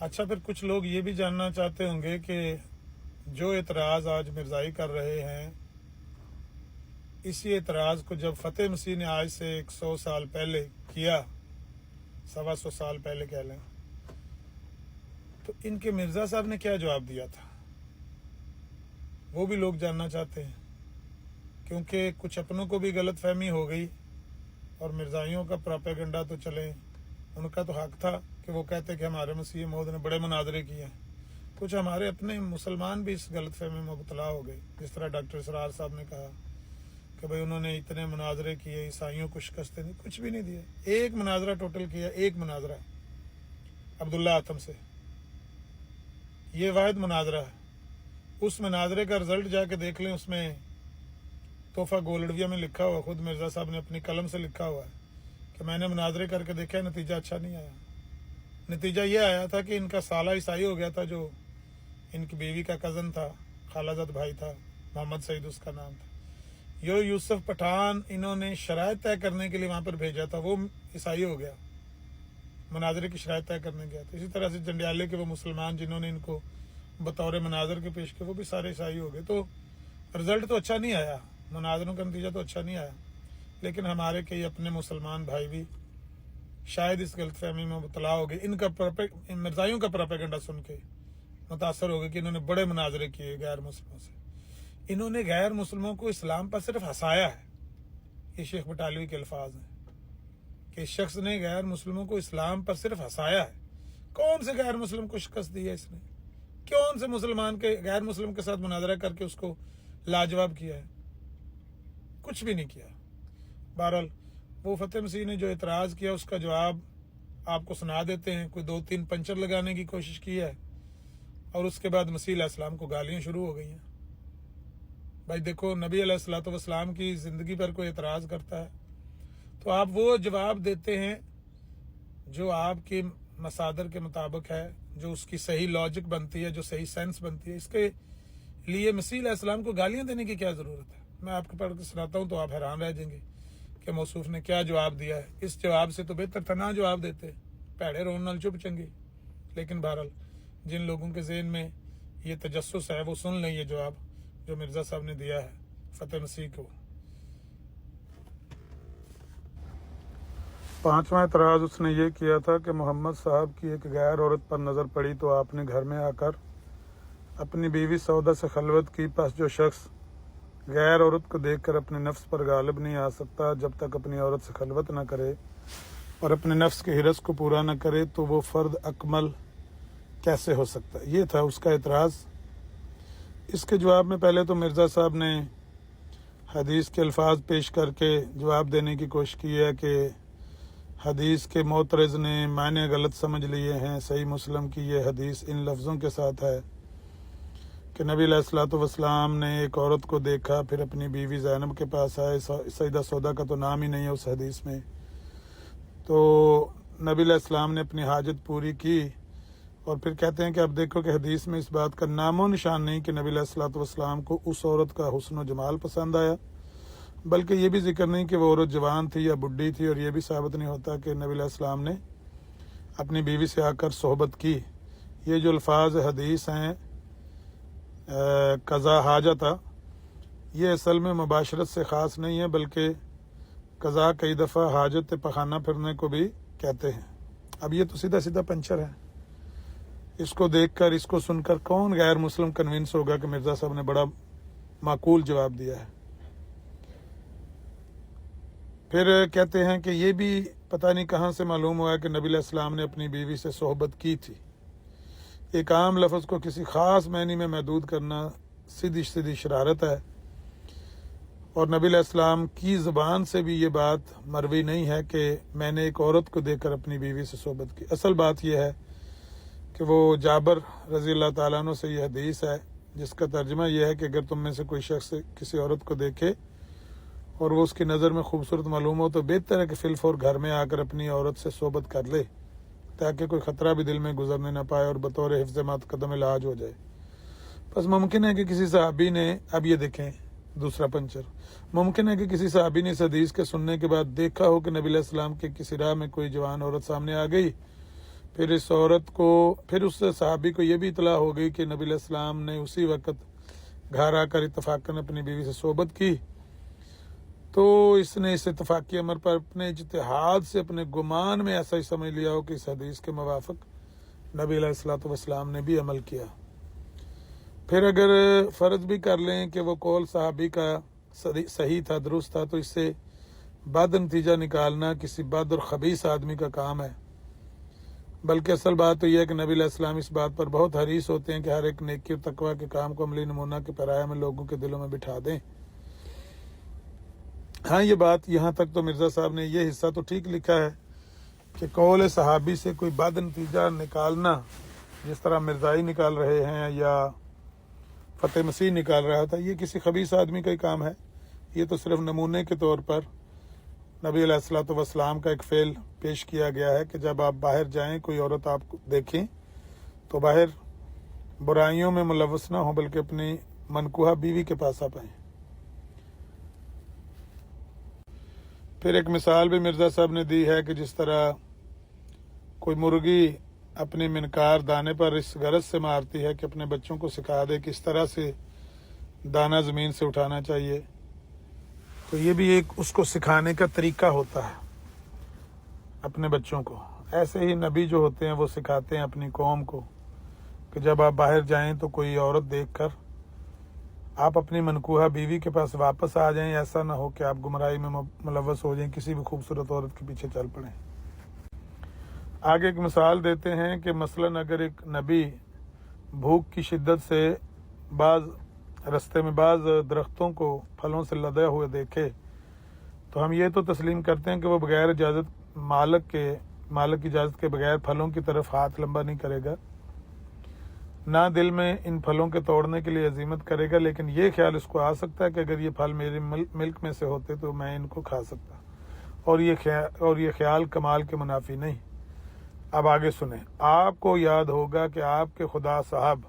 اچھا، پھر کچھ لوگ یہ بھی جاننا چاہتے ہوں گے کہ جو اعتراض آج مرزائی کر رہے ہیں، اسی اعتراض کو جب فتح مسیح نے آج سے 100 سال پہلے کیا، 125 سال پہلے کہہ لیں، تو ان کے مرزا صاحب نے کیا جواب دیا تھا، وہ بھی لوگ جاننا چاہتے ہیں، کیونکہ کچھ اپنوں کو بھی غلط فہمی ہو گئی اور مرزائیوں کا پراپیگنڈا تو چلے، ان کا تو حق تھا کہ وہ کہتے کہ ہمارے مسیح موعود نے بڑے مناظرے کیے ہیں۔ کچھ ہمارے اپنے مسلمان بھی اس غلط فہمی میں مبتلا ہو گئے، جس طرح ڈاکٹر اسرار صاحب نے کہا کہ بھئی انہوں نے اتنے مناظرے کیے، عیسائیوں کو شکستیں دی، کچھ بھی نہیں دیے، ایک مناظرہ ٹوٹل کیا، ایک مناظرہ عبداللہ آتم سے، یہ واحد مناظرہ ہے۔ اس مناظرے کا رزلٹ جا کے دیکھ لیں، اس میں تحفہ گولڈویہ میں لکھا ہوا، خود مرزا صاحب نے اپنی قلم سے لکھا ہوا ہے کہ میں نے مناظرے کر کے دیکھا، نتیجہ اچھا نہیں آیا۔ نتیجہ یہ آیا تھا کہ ان کا سالہ عیسائی ہو گیا تھا، جو ان کی بیوی کا کزن تھا، خالہ زاد بھائی تھا، محمد سعید اس کا نام تھا۔ یوسف پٹھان انہوں نے شرائط طے کرنے کے لیے وہاں پر بھیجا تھا، وہ عیسائی ہو گیا، مناظرے کی شرائط طے کرنے گیا تھا۔ اسی طرح سے جنڈیالے کے وہ مسلمان جنہوں نے ان کو بطور مناظر کے پیش کیا، وہ بھی سارے عیسائی ہو گئے۔ تو رزلٹ تو اچھا نہیں آیا، مناظروں کا نتیجہ تو اچھا نہیں آیا، لیکن ہمارے کئی اپنے مسلمان بھائی بھی شاید اس غلط فہمی میں مبتلا ہو گئے، ان کا مرزائیوں کا پراپیگنڈا سن کے متاثر ہو گئے کہ انہوں نے بڑے مناظرے کیے غیر مسلموں سے۔ انہوں نے غیر مسلموں کو اسلام پر صرف ہنسایا ہے، یہ شیخ بٹالوی کے الفاظ ہیں کہ اس شخص نے غیر مسلموں کو اسلام پر صرف ہنسایا ہے۔ کون سے غیر مسلم کو شکست دی ہے اس نے؟ کون سے مسلمان کے غیر مسلم کے ساتھ مناظرہ کر کے اس کو لاجواب کیا ہے؟ کچھ بھی نہیں کیا۔ بہرحال وہ فتح مسیح نے جو اعتراض کیا، اس کا جواب آپ کو سنا دیتے ہیں۔ کوئی 2-3 پنچر لگانے کی کوشش کی ہے، اور اس کے بعد مسیح علیہ السلام کو گالیاں شروع ہو گئی ہیں۔ بھائی دیکھو، نبی علیہ السلام کی زندگی پر کوئی اعتراض کرتا ہے تو آپ وہ جواب دیتے ہیں جو آپ کے مصادر کے مطابق ہے، جو اس کی صحیح لاجک بنتی ہے، جو صحیح سینس بنتی ہے۔ اس کے لیے مسیح علیہ السلام کو گالیاں دینے کی کیا ضرورت ہے؟ میں آپ کو پڑھ کے سناتا ہوں تو آپ حیران رہ جائیں گے کہ موصوف نے کیا جواب دیا ہے۔ اس جواب سے تو بہتر تھا نہ جواب دیتے، پیڑے رون نال چپ چنگے۔ لیکن بہرحال جن لوگوں کے ذہن میں یہ تجسس ہے، وہ سن لیں یہ جواب جو مرزا صاحب نے دیا ہے فتح مسیح کو۔ 5واں اعتراض اس نے یہ کیا تھا کہ محمد صاحب کی ایک غیر عورت پر نظر پڑی تو آپ نے گھر میں آ کر اپنی بیوی سودا سے خلوت کی، پس جو شخص غیر عورت کو دیکھ کر اپنے نفس پر غالب نہیں آ سکتا جب تک اپنی عورت سے خلوت نہ کرے اور اپنے نفس کے حرص کو پورا نہ کرے، تو وہ فرد اکمل کیسے ہو سکتا ہے؟ یہ تھا اس کا اعتراض۔ اس کے جواب میں پہلے تو مرزا صاحب نے حدیث کے الفاظ پیش کر کے جواب دینے کی کوشش کی ہے کہ حدیث کے معترض نے معنی غلط سمجھ لیے ہیں۔ صحیح مسلم کی یہ حدیث ان لفظوں کے ساتھ ہے کہ نبی علیہ الصلوۃ والسلام نے ایک عورت کو دیکھا، پھر اپنی بیوی زینب کے پاس آئے۔ سیدہ سودا کا تو نام ہی نہیں ہے اس حدیث میں۔ تو نبی علیہ السلام نے اپنی حاجت پوری کی، اور پھر کہتے ہیں کہ اب دیکھو کہ حدیث میں اس بات کا نام و نشان نہیں کہ نبی علیہ الصلوۃ والسلام کو اس عورت کا حسن و جمال پسند آیا، بلکہ یہ بھی ذکر نہیں کہ وہ عورت جوان تھی یا بڈھی تھی، اور یہ بھی ثابت نہیں ہوتا کہ نبی علیہ السلام نے اپنی بیوی سے آ کر صحبت کی۔ یہ جو الفاظ حدیث ہیں قضا حاجتہ، یہ اصل میں مباشرت سے خاص نہیں ہے، بلکہ قضا کئی دفعہ حاجت پخانہ پھرنے کو بھی کہتے ہیں۔ اب یہ تو سیدھا سیدھا پنچر ہے۔ اس کو دیکھ کر، اس کو سن کر کون غیر مسلم کنونس ہوگا کہ مرزا صاحب نے بڑا معقول جواب دیا ہے؟ پھر کہتے ہیں کہ یہ بھی پتہ نہیں کہاں سے معلوم ہوا ہے کہ نبی علیہ السلام نے اپنی بیوی سے صحبت کی تھی۔ ایک عام لفظ کو کسی خاص معنی میں محدود کرنا سیدھی سیدھی شرارت ہے، اور نبی علیہ السلام کی زبان سے بھی یہ بات مروی نہیں ہے کہ میں نے ایک عورت کو دیکھ کر اپنی بیوی سے صحبت کی۔ اصل بات یہ ہے کہ وہ جابر رضی اللہ تعالیٰ عنہ سے یہ حدیث ہے جس کا ترجمہ یہ ہے کہ اگر تم میں سے کوئی شخص کسی عورت کو دیکھے اور وہ اس کی نظر میں خوبصورت معلوم ہو تو بہتر ہے کہ فی الفور گھر میں آ کر اپنی عورت سے صحبت کر لے، تاکہ کوئی خطرہ بھی دل میں گزرنے نہ پائے اور بطور حفظ قدم علاج ہو جائے۔ بس ممکن ہے کہ کسی صحابی نے، اب یہ دیکھیں دوسرا پنچر، ممکن ہے کہ کسی صحابی نے اس حدیث کے سننے کے بعد دیکھا ہو کہ نبی علیہ السلام کے کسی راہ میں کوئی جوان عورت سامنے آ گئی پھر اس عورت کو پھر اس صحابی کو یہ بھی اطلاع ہو گئی کہ نبی علیہ السلام نے اسی وقت گھر آ کر اتفاقاً اپنی بیوی سے صحبت کی، تو اس نے اس اتفاقی امر پر اپنے اجتہاد سے اپنے گمان میں ایسا ہی سمجھ لیا ہو کہ اس حدیث کے موافق نبی علیہ الصلوۃ والسلام نے بھی عمل کیا۔ پھر اگر فرض بھی کر لیں کہ وہ قول صحابی کا صحیح تھا، درست تھا، تو اس سے بد نتیجہ نکالنا کسی بد اور خبیث آدمی کا کام ہے، بلکہ اصل بات تو یہ ہے کہ نبی علیہ السلام اس بات پر بہت حریص ہوتے ہیں کہ ہر ایک نیکی اور تقویٰ کے کام کو عملی نمونہ کے پیرایہ میں لوگوں کے دلوں میں بٹھا دیں۔ ہاں، یہ بات یہاں تک تو مرزا صاحب نے یہ حصہ تو ٹھیک لکھا ہے کہ قول صحابی سے کوئی بد نتیجہ نکالنا، جس طرح مرزائی نکال رہے ہیں یا فتح مسیح نکال رہا تھا، یہ کسی خبیث آدمی کا ہی کام ہے۔ یہ تو صرف نمونے کے طور پر نبی علیہ الصلوۃ والسلام کا ایک فعل پیش کیا گیا ہے کہ جب آپ باہر جائیں، کوئی عورت آپ کو دیکھیں تو باہر برائیوں میں ملوث نہ ہوں بلکہ اپنی منکوحہ بیوی کے پاس آپ آئیں۔ پھر ایک مثال بھی مرزا صاحب نے دی ہے کہ جس طرح کوئی مرغی اپنے منقار دانے پر اس غرض سے مارتی ہے کہ اپنے بچوں کو سکھا دے کس طرح سے دانہ زمین سے اٹھانا چاہیے، تو یہ بھی ایک اس کو سکھانے کا طریقہ ہوتا ہے اپنے بچوں کو۔ ایسے ہی نبی جو ہوتے ہیں وہ سکھاتے ہیں اپنی قوم کو کہ جب آپ باہر جائیں تو کوئی عورت دیکھ کر آپ اپنی منکوحہ بیوی کے پاس واپس آ جائیں، ایسا نہ ہو کہ آپ گمراہی میں ملوث ہو جائیں، کسی بھی خوبصورت عورت کے پیچھے چل پڑیں۔ آگے ایک مثال دیتے ہیں کہ مثلاً اگر ایک نبی بھوک کی شدت سے رستے میں بعض درختوں کو پھلوں سے لدے ہوئے دیکھے تو ہم یہ تو تسلیم کرتے ہیں کہ وہ بغیر اجازت مالک کی اجازت کے بغیر پھلوں کی طرف ہاتھ لمبا نہیں کرے گا، نہ دل میں ان پھلوں کے توڑنے کے لیے عزیمت کرے گا، لیکن یہ خیال اس کو آ سکتا ہے کہ اگر یہ پھل میرے ملک میں سے ہوتے تو میں ان کو کھا سکتا، اور یہ خیال کمال کے منافی نہیں۔ اب آگے سنیں، آپ کو یاد ہوگا کہ آپ کے خدا صاحب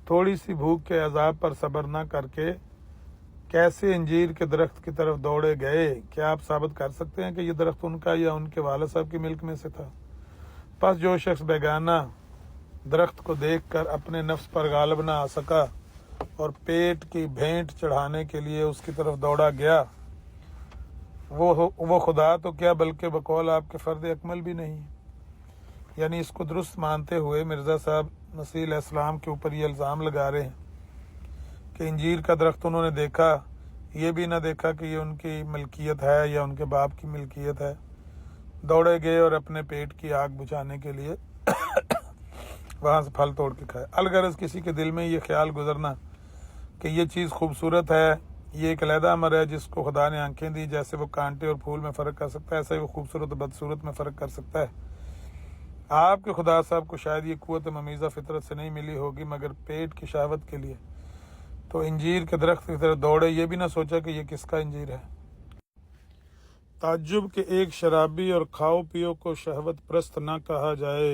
تھوڑی سی بھوک کے عذاب پر صبر نہ کر کے کیسے انجیر کے درخت کی طرف دوڑے گئے۔ کیا آپ ثابت کر سکتے ہیں کہ یہ درخت ان کا یا ان کے والد صاحب کے ملک میں سے تھا؟ پس جو شخص بیگانہ درخت کو دیکھ کر اپنے نفس پر غالب نہ آ سکا اور پیٹ کی بھینٹ چڑھانے کے لیے اس کی طرف دوڑا گیا، وہ خدا تو کیا بلکہ بقول آپ کے فرد اکمل بھی نہیں۔ یعنی اس کو درست مانتے ہوئے مرزا صاحب مسیح علیہ السلام کے اوپر یہ الزام لگا رہے ہیں کہ انجیر کا درخت انہوں نے دیکھا، یہ بھی نہ دیکھا کہ یہ ان کی ملکیت ہے یا ان کے باپ کی ملکیت ہے، دوڑے گئے اور اپنے پیٹ کی آگ بجھانے کے لیے وہاں سے پھل توڑ کے کھائے۔ الغرض کسی کے دل میں یہ خیال گزرنا کہ یہ چیز خوبصورت ہے، یہ ایک علیحدہ امر ہے جس کو خدا نے آنکھیں دی، جیسے وہ کانٹے اور پھول میں فرق کر سکتا ہے ایسا ہی وہ خوبصورت اور بدصورت میں فرق کر سکتا ہے۔ آپ کے خدا صاحب کو شاید یہ قوت ممیزہ فطرت سے نہیں ملی ہوگی مگر پیٹ کی شہوت کے لیے، تو انجیر کے درخت کی طرف دوڑے، یہ بھی نہ سوچا کہ یہ کس کا انجیر ہے۔ تعجب کہ ایک شرابی اور کھاؤ پیو کو شہوت پرست نہ کہا جائے،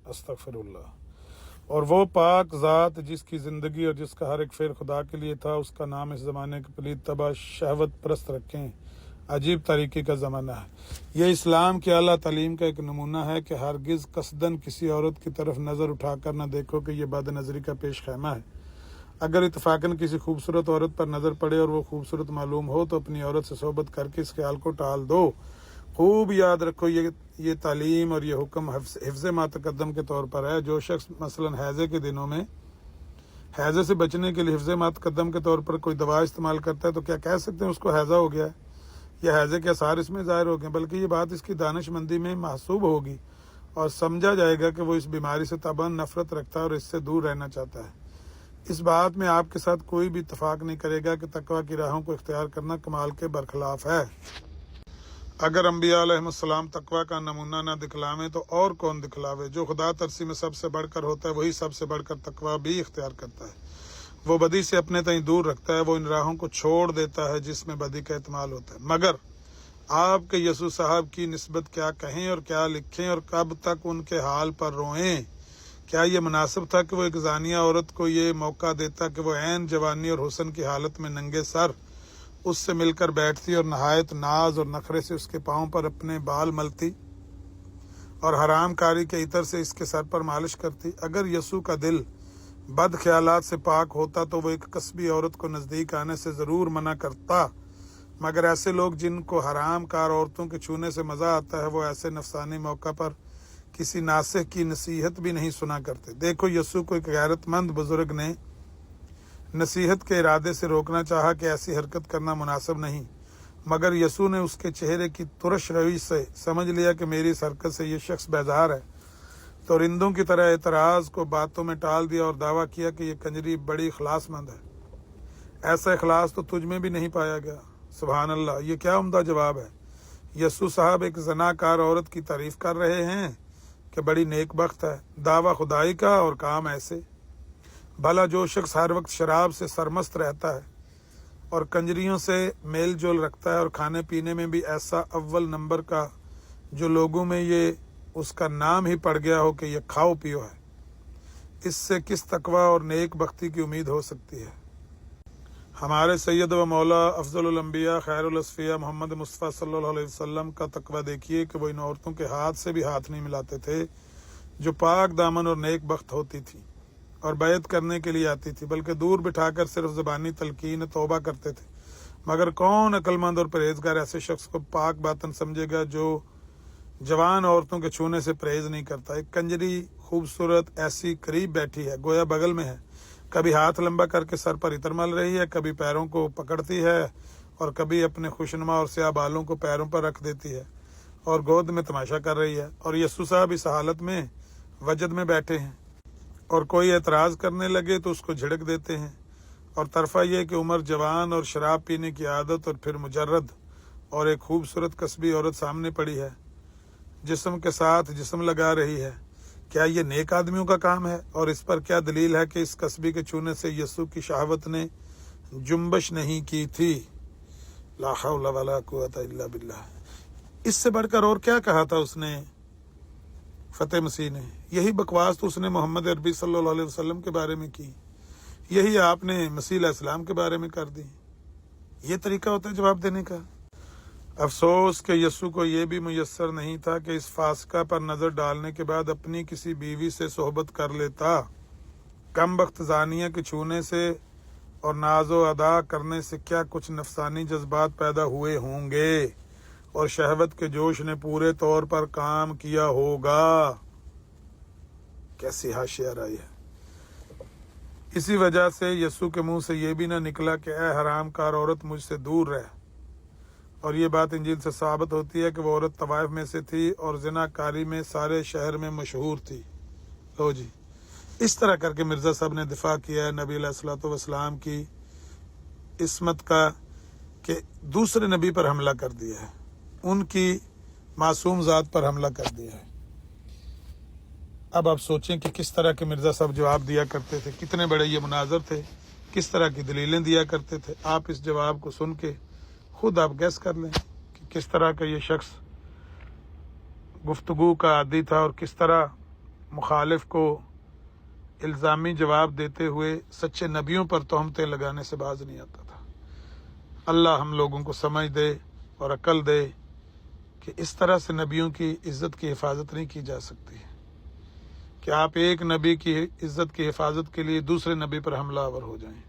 استغفر اللہ، اور وہ پاک ذات جس کی زندگی اور جس کا ہر ایک فعل خدا کے لیے تھا، اس کا نام اس زمانے کے پلید طبع شہوت پرست رکھیں۔ عجیب طریقے کا زمانہ ہے۔ یہ اسلام کی اعلیٰ تعلیم کا ایک نمونہ ہے کہ ہرگز قصداً کسی عورت کی طرف نظر اٹھا کر نہ دیکھو کہ یہ بد نظری کا پیش خیمہ ہے۔ اگر اتفاقاً کسی خوبصورت عورت پر نظر پڑے اور وہ خوبصورت معلوم ہو تو اپنی عورت سے صحبت کر کے اس خیال کو ٹال دو۔ خوب یاد رکھو یہ تعلیم اور یہ حکم حفظ ما تقدم کے طور پر ہے۔ جو شخص مثلاً حیضے کے دنوں میں حیضے سے بچنے کے لیے حفظ ما تقدم کے طور پر کوئی دوا استعمال کرتا ہے تو کیا کہہ سکتے ہیں اس کو حیضہ ہو گیا ہے یا حیضے کے اثار اس میں ظاہر ہو گئے، بلکہ یہ بات اس کی دانش مندی میں محسوب ہوگی اور سمجھا جائے گا کہ وہ اس بیماری سے طبعاً نفرت رکھتا ہے اور اس سے دور رہنا چاہتا ہے۔ اس بات میں آپ کے ساتھ کوئی بھی اتفاق نہیں کرے گا کہ تقویٰ کی راہوں کو اختیار کرنا کمال کے برخلاف ہے۔ اگر انبیاء علیہ السلام تقویٰ کا نمونہ نہ دکھلاویں تو اور کون دکھلاوے؟ جو خدا ترسی میں سب سے بڑھ کر ہوتا ہے وہی سب سے بڑھ کر تقویٰ بھی اختیار کرتا ہے۔ وہ بدی سے اپنے تئیں دور رکھتا ہے، وہ ان راہوں کو چھوڑ دیتا ہے جس میں بدی کا احتمال ہوتا ہے۔ مگر آپ کے یسوع صاحب کی نسبت کیا کہیں اور کیا لکھیں اور کب تک ان کے حال پر روئیں؟ کیا یہ مناسب تھا کہ وہ ایک زانیہ عورت کو یہ موقع دیتا کہ وہ عین جوانی اور حسن کی حالت میں ننگے سر اس سے مل کر بیٹھتی اور نہایت ناز اور نخرے سے اس کے پاؤں پر اپنے بال ملتی اور حرام کاری کے عطر سے اس کے سر پر مالش کرتی۔ اگر یسوع کا دل بد خیالات سے پاک ہوتا تو وہ ایک قصبی عورت کو نزدیک آنے سے ضرور منع کرتا، مگر ایسے لوگ جن کو حرام کار عورتوں کے چھونے سے مزہ آتا ہے وہ ایسے نفسانی موقع پر کسی ناصح کی نصیحت بھی نہیں سنا کرتے۔ دیکھو، یسوع کو ایک غیرت مند بزرگ نے نصیحت کے ارادے سے روکنا چاہا کہ ایسی حرکت کرنا مناسب نہیں، مگر یسوع نے اس کے چہرے کی ترش روی سے سمجھ لیا کہ میری اس حرکت سے یہ شخص بیزار ہے، تو رندوں کی طرح اعتراض کو باتوں میں ٹال دیا اور دعویٰ کیا کہ یہ کنجری بڑی اخلاص مند ہے، ایسا اخلاص تو تجھ میں بھی نہیں پایا گیا۔ سبحان اللہ، یہ کیا عمدہ جواب ہے۔ یسوع صاحب ایک زناکار عورت کی تعریف کر رہے ہیں کہ بڑی نیک بخت ہے، دعویٰ خدائی کا اور کام ایسے۔ بھلا جو شخص ہر وقت شراب سے سرمست رہتا ہے اور کنجریوں سے میل جول رکھتا ہے اور کھانے پینے میں بھی ایسا اول نمبر کا جو لوگوں میں یہ اس کا نام ہی پڑ گیا ہو کہ یہ کھاؤ پیو ہے، اس سے کس تقویٰ اور نیک بختی کی امید ہو سکتی ہے۔ ہمارے سید و مولا افضل الانبیاء خیر الاصفیاء محمد مصطفیٰ صلی اللہ علیہ وسلم کا تقویٰ دیکھیے کہ وہ ان عورتوں کے ہاتھ سے بھی ہاتھ نہیں ملاتے تھے جو پاک دامن اور نیک بخت ہوتی تھی اور بیعت کرنے کے لیے آتی تھی، بلکہ دور بٹھا کر صرف زبانی تلقین توبہ کرتے تھے۔ مگر کون عقل مند اور پرہیزگار ایسے شخص کو پاک باطن سمجھے گا جو جوان عورتوں کے چھونے سے پرہیز نہیں کرتا۔ ایک کنجری خوبصورت ایسی قریب بیٹھی ہے، گویا بغل میں ہے، کبھی ہاتھ لمبا کر کے سر پر عطر مل رہی ہے، کبھی پیروں کو پکڑتی ہے اور کبھی اپنے خوشنما اور سیاہ بالوں کو پیروں پر رکھ دیتی ہے اور گود میں تماشا کر رہی ہے، اور یسوع صاحب اس حالت میں وجد میں بیٹھے ہیں، اور کوئی اعتراض کرنے لگے تو اس کو جھڑک دیتے ہیں۔ اور طرفہ یہ کہ عمر جوان اور شراب پینے کی عادت اور پھر مجرد اور ایک خوبصورت قصبی عورت سامنے پڑی ہے، جسم کے ساتھ جسم لگا رہی ہے۔ کیا یہ نیک آدمیوں کا کام ہے؟ اور اس پر کیا دلیل ہے کہ اس قصبی کے چھونے سے یسوع کی شہوت نے جنبش نہیں کی تھی؟ لا حول ولا قوت الا باللہ۔ اس سے بڑھ کر اور کیا کہا تھا اس نے فتح مسیح نے؟ یہی بکواس تو اس نے محمد عربی صلی اللہ علیہ وسلم کے بارے میں کی، یہی آپ نے مسیح علیہ السلام کے بارے میں کر دی۔ یہ طریقہ ہوتا ہے جواب دینے کا؟ افسوس کہ یسوع کو یہ بھی میسر نہیں تھا کہ اس فاسقہ پر نظر ڈالنے کے بعد اپنی کسی بیوی سے صحبت کر لیتا۔ کم بخت زانیہ کے چھونے سے اور ناز و ادا کرنے سے کیا کچھ نفسانی جذبات پیدا ہوئے ہوں گے اور شہوت کے جوش نے پورے طور پر کام کیا ہوگا۔ کیسی حاشیہ رائی ہے۔ اسی وجہ سے یسوع کے منہ سے یہ بھی نہ نکلا کہ اے حرام کار عورت مجھ سے دور رہ، اور یہ بات انجیل سے ثابت ہوتی ہے کہ وہ عورت طوائف میں سے تھی اور زنا کاری میں سارے شہر میں مشہور تھی۔ لو جی، اس طرح کر کے مرزا صاحب نے دفاع کیا ہے نبی علیہ الصلوۃ والسلام کی عصمت کا کہ دوسرے نبی پر حملہ کر دیا ہے، ان کی معصوم ذات پر حملہ کر دیا ہے۔ اب آپ سوچیں کہ کس طرح کے مرزا صاحب جواب دیا کرتے تھے، کتنے بڑے یہ مناظر تھے، کس طرح کی دلیلیں دیا کرتے تھے۔ آپ اس جواب کو سن کے خود آپ گیس کر لیں کہ کس طرح کا یہ شخص گفتگو کا عادی تھا اور کس طرح مخالف کو الزامی جواب دیتے ہوئے سچے نبیوں پر تہمتیں لگانے سے باز نہیں آتا تھا۔ اللہ ہم لوگوں کو سمجھ دے اور عقل دے کہ اس طرح سے نبیوں کی عزت کی حفاظت نہیں کی جا سکتی کہ آپ ایک نبی کی عزت کی حفاظت کے لیے دوسرے نبی پر حملہ آور ہو جائیں۔